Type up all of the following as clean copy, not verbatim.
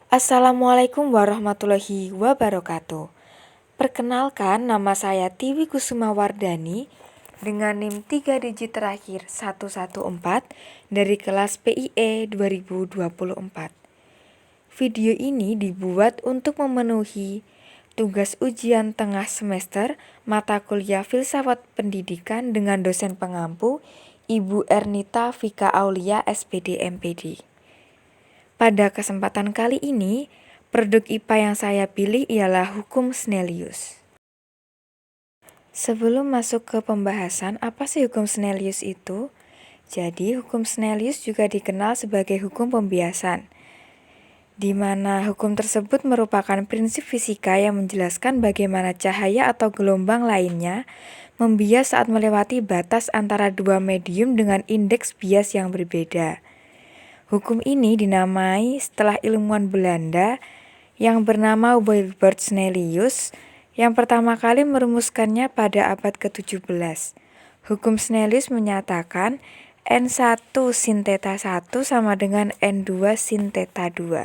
Assalamualaikum warahmatullahi wabarakatuh. Perkenalkan, nama saya Tiwi Kusuma Wardani dengan NIM 3 digit terakhir 114 dari kelas PIE 2024. Video ini dibuat untuk memenuhi tugas ujian tengah semester mata kuliah Filsafat Pendidikan dengan dosen pengampu Ibu Ernita Vika Aulia SPD MPD. Pada kesempatan kali ini, produk IPA yang saya pilih ialah Hukum Snellius. Sebelum masuk ke pembahasan, apa sih hukum Snellius itu? Jadi, hukum Snellius juga dikenal sebagai hukum pembiasan, di mana hukum tersebut merupakan prinsip fisika yang menjelaskan bagaimana cahaya atau gelombang lainnya membias saat melewati batas antara dua medium dengan indeks bias yang berbeda. Hukum ini dinamai setelah ilmuwan Belanda yang bernama Wilbert Snellius yang pertama kali merumuskannya pada abad ke-17. Hukum Snellius menyatakan N1 sin theta 1 sama dengan N2 sin theta 2.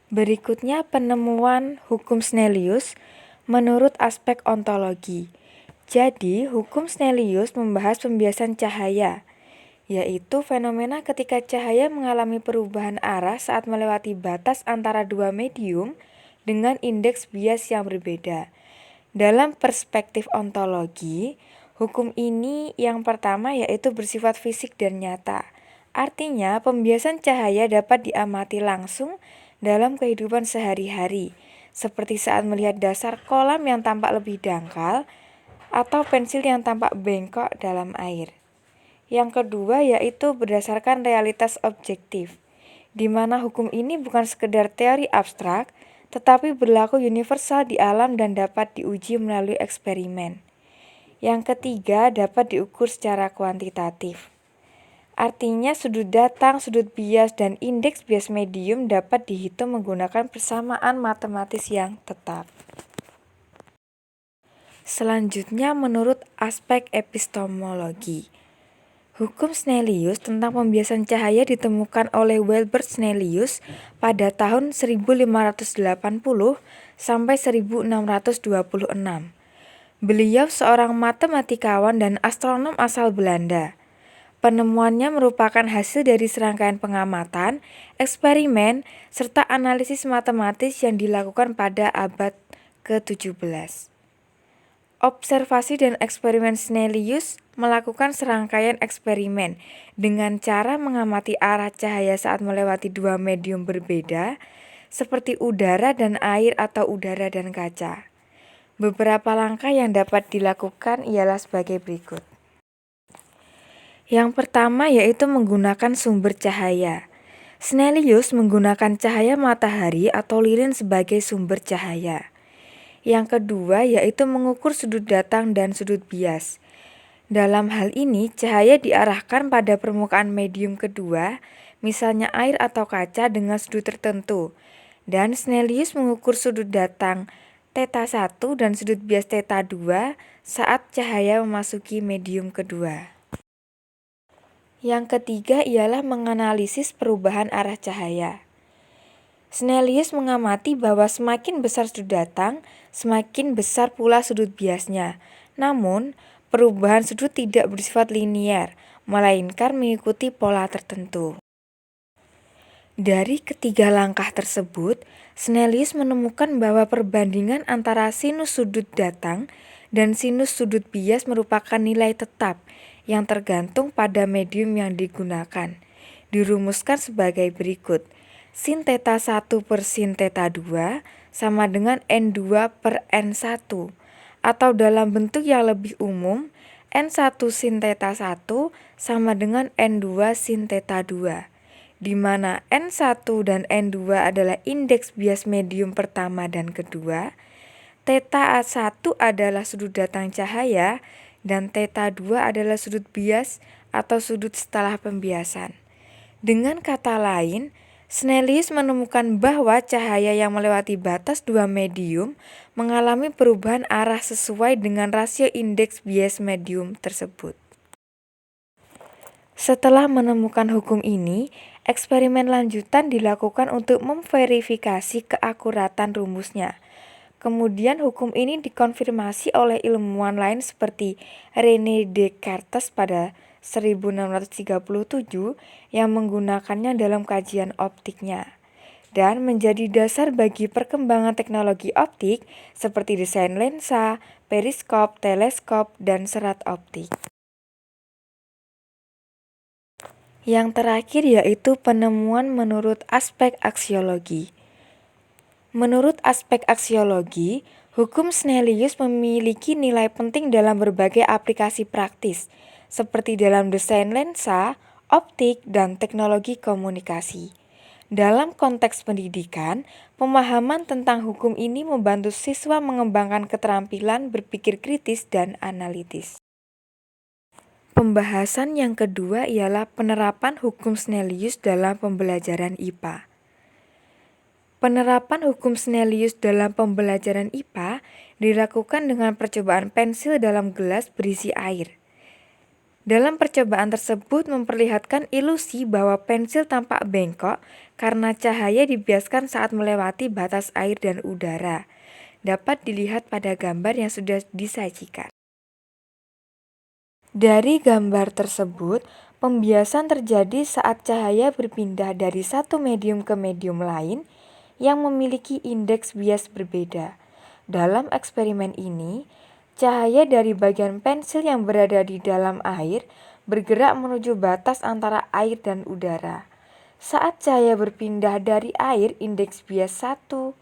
Berikutnya penemuan hukum Snellius menurut aspek ontologi. Jadi, hukum Snellius membahas pembiasan cahaya, yaitu fenomena ketika cahaya mengalami perubahan arah saat melewati batas antara dua medium dengan indeks bias yang berbeda. Dalam perspektif ontologi, hukum ini yang pertama yaitu bersifat fisik dan nyata. Artinya, pembiasan cahaya dapat diamati langsung dalam kehidupan sehari-hari, seperti saat melihat dasar kolam yang tampak lebih dangkal atau pensil yang tampak bengkok dalam air. Yang kedua yaitu berdasarkan realitas objektif, di mana hukum ini bukan sekedar teori abstrak, tetapi berlaku universal di alam dan dapat diuji melalui eksperimen. Yang ketiga dapat diukur secara kuantitatif. Artinya sudut datang, sudut bias, dan indeks bias medium dapat dihitung menggunakan persamaan matematis yang tetap. Selanjutnya menurut aspek epistemologi. Hukum Snellius tentang pembiasan cahaya ditemukan oleh Wilbert Snellius pada tahun 1580 sampai 1626. Beliau seorang matematikawan dan astronom asal Belanda. Penemuannya merupakan hasil dari serangkaian pengamatan, eksperimen, serta analisis matematis yang dilakukan pada abad ke-17. Observasi dan eksperimen Snellius melakukan serangkaian eksperimen dengan cara mengamati arah cahaya saat melewati dua medium berbeda, seperti udara dan air atau udara dan kaca. Beberapa langkah yang dapat dilakukan ialah sebagai berikut. Yang pertama yaitu menggunakan sumber cahaya. Snellius menggunakan cahaya matahari atau lilin sebagai sumber cahaya. Yang kedua yaitu mengukur sudut datang dan sudut bias. Dalam hal ini, cahaya diarahkan pada permukaan medium kedua, misalnya air atau kaca dengan sudut tertentu. Dan Snellius mengukur sudut datang theta 1 dan sudut bias theta 2 saat cahaya memasuki medium kedua. Yang ketiga ialah menganalisis perubahan arah cahaya. Snellius mengamati bahwa semakin besar sudut datang, semakin besar pula sudut biasnya. Namun, perubahan sudut tidak bersifat linier, melainkan mengikuti pola tertentu. Dari ketiga langkah tersebut, Snellius menemukan bahwa perbandingan antara sinus sudut datang dan sinus sudut bias merupakan nilai tetap yang tergantung pada medium yang digunakan. Dirumuskan sebagai berikut. Sin theta 1 per sin theta 2 sama dengan N2 per N1, atau dalam bentuk yang lebih umum, N1 sin theta 1 sama dengan N2 sin theta 2, di mana N1 dan N2 adalah indeks bias medium pertama dan kedua, theta 1 adalah sudut datang cahaya, dan theta 2 adalah sudut bias atau sudut setelah pembiasan. Dengan kata lain, Snellius menemukan bahwa cahaya yang melewati batas dua medium mengalami perubahan arah sesuai dengan rasio indeks bias medium tersebut. Setelah menemukan hukum ini, Eksperimen lanjutan dilakukan untuk memverifikasi keakuratan rumusnya. Kemudian hukum ini dikonfirmasi oleh ilmuwan lain seperti René Descartes pada 1637 yang menggunakannya dalam kajian optiknya, dan menjadi dasar bagi perkembangan teknologi optik seperti desain lensa, periskop, teleskop, dan serat optik. Yang terakhir yaitu penemuan menurut aspek aksiologi. Menurut aspek aksiologi, hukum Snellius memiliki nilai penting dalam berbagai aplikasi praktis, seperti dalam desain lensa, optik, dan teknologi komunikasi. Dalam konteks pendidikan, pemahaman tentang hukum ini membantu siswa mengembangkan keterampilan berpikir kritis dan analitis. Pembahasan yang kedua ialah penerapan hukum Snellius dalam pembelajaran IPA. Penerapan hukum Snellius dalam pembelajaran IPA dilakukan dengan percobaan pensil dalam gelas berisi air. Dalam percobaan tersebut memperlihatkan ilusi bahwa pensil tampak bengkok karena cahaya dibiaskan saat melewati batas air dan udara. Dapat dilihat pada gambar yang sudah disajikan. Dari gambar tersebut, pembiasan terjadi saat cahaya berpindah dari satu medium ke medium lain yang memiliki indeks bias berbeda. Dalam eksperimen ini, cahaya dari bagian pensil yang berada di dalam air bergerak menuju batas antara air dan udara. Saat cahaya berpindah dari air indeks bias 1,33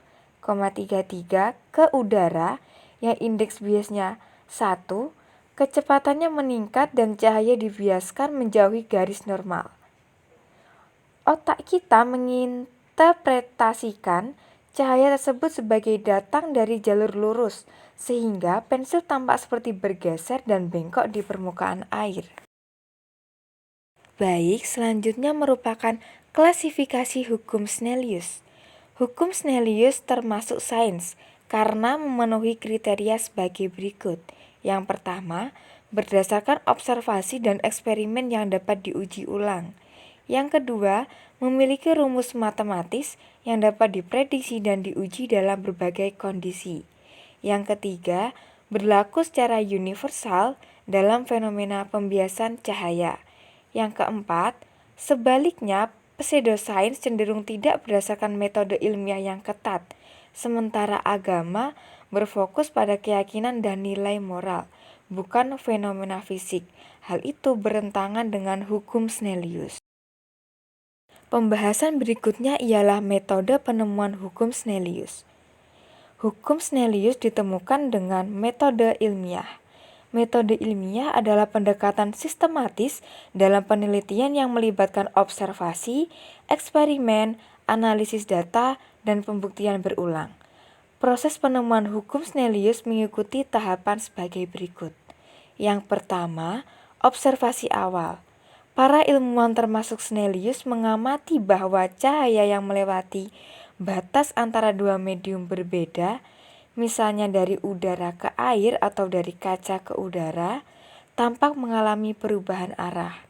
ke udara yang indeks biasnya 1, kecepatannya meningkat dan cahaya dibiaskan menjauhi garis normal. Otak kita menginterpretasikan cahaya tersebut sebagai datang dari jalur lurus, sehingga pensil tampak seperti bergeser dan bengkok di permukaan air. Baik, selanjutnya merupakan klasifikasi hukum Snellius. Hukum Snellius termasuk sains karena memenuhi kriteria sebagai berikut. Yang pertama, berdasarkan observasi dan eksperimen yang dapat diuji ulang. Yang kedua, memiliki rumus matematis yang dapat diprediksi dan diuji dalam berbagai kondisi. Yang ketiga, berlaku secara universal dalam fenomena pembiasan cahaya. Yang keempat, sebaliknya, pseudosains cenderung tidak berdasarkan metode ilmiah yang ketat, sementara agama berfokus pada keyakinan dan nilai moral, bukan fenomena fisik. Hal itu bertentangan dengan hukum Snellius. Pembahasan berikutnya ialah metode penemuan hukum Snellius. Hukum Snellius ditemukan dengan metode ilmiah. Metode ilmiah adalah pendekatan sistematis dalam penelitian yang melibatkan observasi, eksperimen, analisis data, dan pembuktian berulang. Proses penemuan hukum Snellius mengikuti tahapan sebagai berikut. Yang pertama, observasi awal. Para ilmuwan termasuk Snellius mengamati bahwa cahaya yang melewati batas antara dua medium berbeda, misalnya dari udara ke air atau dari kaca ke udara, tampak mengalami perubahan arah.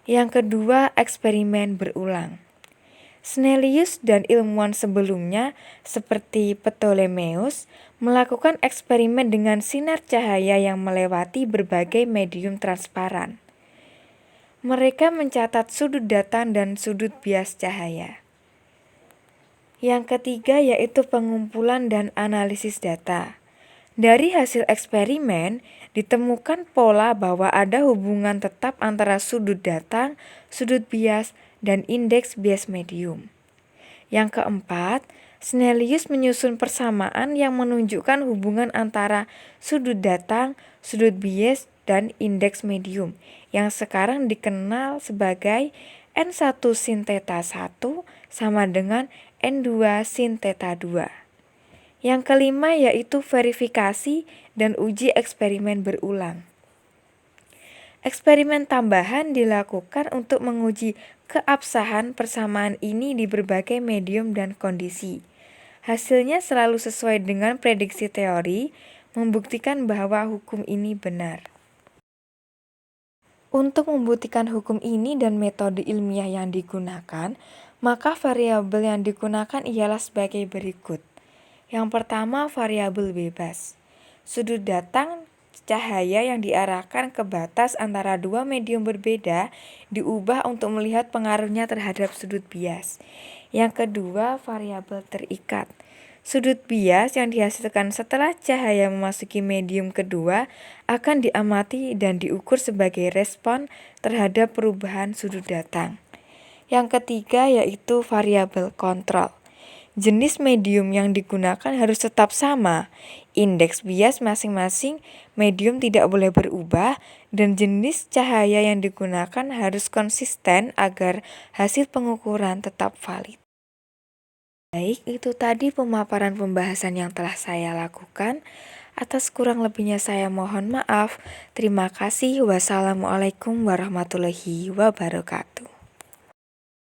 Yang kedua, eksperimen berulang. Snellius dan ilmuwan sebelumnya seperti Ptolemeus melakukan eksperimen dengan sinar cahaya yang melewati berbagai medium transparan. Mereka mencatat sudut datang dan sudut bias cahaya. Yang ketiga yaitu pengumpulan dan analisis data. Dari hasil eksperimen, ditemukan pola bahwa ada hubungan tetap antara sudut datang, sudut bias, dan indeks bias medium. Yang keempat, Snellius menyusun persamaan yang menunjukkan hubungan antara sudut datang, sudut bias, dan indeks medium, yang sekarang dikenal sebagai N1 sin theta 1 sama dengan N2 sin theta 2. Yang kelima yaitu verifikasi dan uji eksperimen berulang. Eksperimen tambahan dilakukan untuk menguji keabsahan persamaan ini di berbagai medium dan kondisi. Hasilnya selalu sesuai dengan prediksi teori, membuktikan bahwa hukum ini benar. Untuk membuktikan hukum ini dan metode ilmiah yang digunakan, maka variabel yang digunakan ialah sebagai berikut. Yang pertama, variabel bebas. Sudut datang cahaya yang diarahkan ke batas antara dua medium berbeda diubah untuk melihat pengaruhnya terhadap sudut bias. Yang kedua, variabel terikat. Sudut bias yang dihasilkan setelah cahaya memasuki medium kedua akan diamati dan diukur sebagai respon terhadap perubahan sudut datang. Yang ketiga yaitu variabel kontrol. Jenis medium yang digunakan harus tetap sama, indeks bias masing-masing medium tidak boleh berubah, dan jenis cahaya yang digunakan harus konsisten agar hasil pengukuran tetap valid. Baik, itu tadi pemaparan pembahasan yang telah saya lakukan. Atas kurang lebihnya saya mohon maaf. Terima kasih. Wassalamualaikum warahmatullahi wabarakatuh.